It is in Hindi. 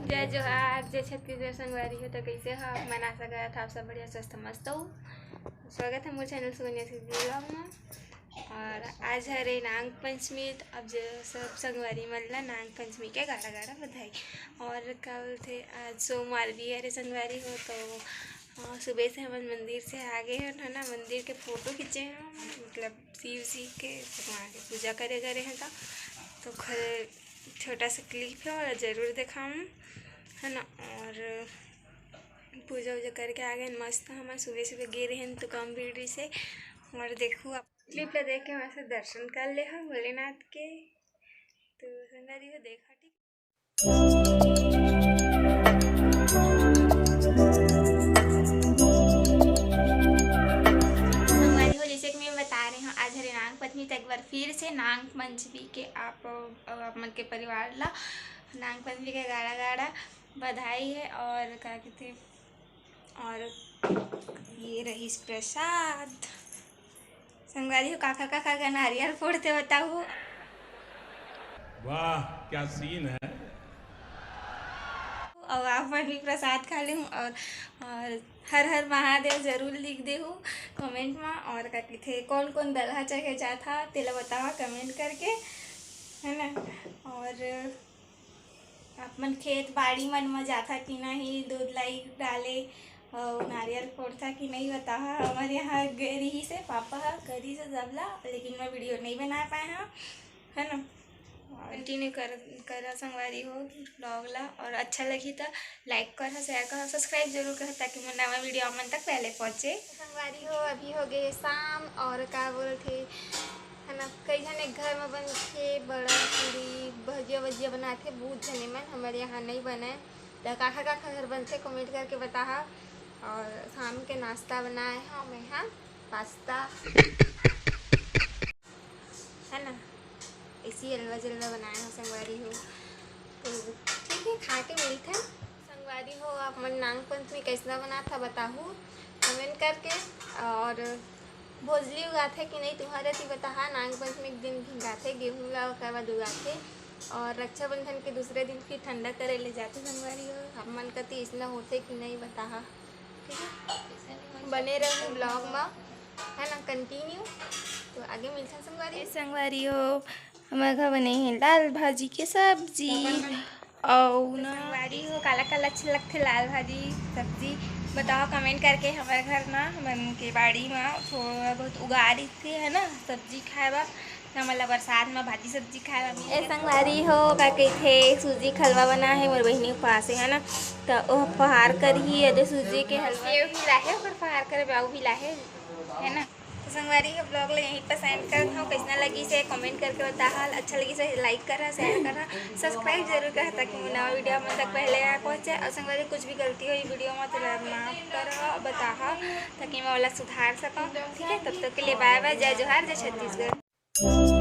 जय जोहार जय छत्तीसगढ़ संगवारी हो। तो कैसे हो आप? मैं आशा करत आप सब बढ़िया स्वस्थ मस्त हो। स्वागत है मोर चैनल सोनिया ब्लॉग में। और आज है रे नाग पंचमी। अब जो सब संगवारी मतलब नाग पंचमी के गाढ़ा गाढ़ा बधाई। और कल थे आज सोमवार भी है रे संगवारी हो। तो सुबह से हम मंदिर से आ गए हैं ना, मंदिर के फ़ोटो खींचे हैं, मतलब शिव जी के भगवान की पूजा करे गए हैं। तो छोटा सा क्लिप है और ज़रूर दिखाऊँ है ना। और पूजा वूजा करके आ गए मस्त। हम सुबह सुबह गए रहे तो कम भीड़ से। और देखो आप क्लिप ले देख के वहाँ से दर्शन कर ले हम भोलेनाथ के। तो संगवारी हो देखा ठीक। संगवारी हो जैसे कि मैं बता रही हूँ, आज हरे नाग पंचमी। तो एक बार फिर से नाग पंचमी के आप मन के परिवार ला नाग पंचमी के गाढ़ा गाढ़ा बधाई है। और क्या कहते, और ये रही प्रसाद। संगवारी हो काका काका का नारियल फोड़ते बताओ। वाह क्या सीन है। और आप भी प्रसाद खा ले और हर हर महादेव जरूर लिख दे हो कमेंट में। और क्या कहते कौन कौन दलहा चखे जाता तेला बतावा कमेंट करके है ना। और आप मन खेत बाड़ी मन में जाता कि नहीं, दूध लाई डाले और नारियल फोड़ता कि नहीं बतावा। हमारे यहाँ गरी से पापा गरी से जबला, लेकिन मैं वीडियो नहीं बना पाया है ना। कंटिन्यू कर संगवारी हो ब्लॉग ला। और अच्छा लगी तो लाइक कर, शेयर कर, सब्सक्राइब जरूर कर, ताकि मैं नवा वीडियो मन तक पहले पहुँचे। संगवारी हो अभी हो गए शाम। और क्या बोलते है ना, कई जन एक घर में बनते बड़ा पूरी भजिया वजिया बनाते, बहुत जने मन। हमारे यहाँ नहीं बने तो काका काका घर बनते कमेंट करके बता। और शाम के नाश्ता बनाए हैं मैं, हाँ पास्ता है ना, इसी हलवा जलवा बनाए हो संगवारी हो। तो ठीक है, खा के मिलते हैं संगवारी हो। आप मन नाग पंचमी कैसा बना था बताओ कमेंट करके। और भोजली उगाते कि नहीं तुम्हारे थी बता। नाग पंचमी के दिन भिंगाते गेहूँ ला, उसके बाद उगाते। और रक्षाबंधन के दूसरे दिन फिर ठंडा करे ले जाते संगवारी हो। हम मन का इसना होते कि नहीं बता। ठीक है, बने रहो ब्लॉग में है ना कंटिन्यू। तो आगे मिलते हैं संगवारी। संगवारी हो हमारे घर बने हैं लाल भाजी के सब्जी। और संगवारी हो काला काला अच्छे लगते लाल भाजी सब्जी बताओ कमेंट करके। हमारे घर ना मन के बाड़ी में थोड़ा बहुत उगा रही थी है ना सब्जी खाएबा, मतलब बरसात में भाजी सब्जी खाए। ए संगवारी हो क्या कहते सूजी खलवा बना है मोर बहनी के पास है ना। तो वह फहार कर ही अदे सूजी के हलवा भी लाहे और फहार कर बाऊ भी लाहे है ना। तो संगवारी के ब्लॉग ले यहीं पर सेंड करता हूँ। कैसा लगी से कमेंट करके बता। अच्छा लगी से लाइक करा, शेयर करा, सब्सक्राइब जरूर करा, ताकि मैं नवा वीडियो में तक पहले आ पहुँचे। और संगवारी कुछ भी गलती हो वीडियो में तो माफ़ करा बता, ताकि मैं वाला सुधार सकूँ। ठीक है, तब तक के लिए बाय बाय, जय जोहार जय छत्तीसगढ़।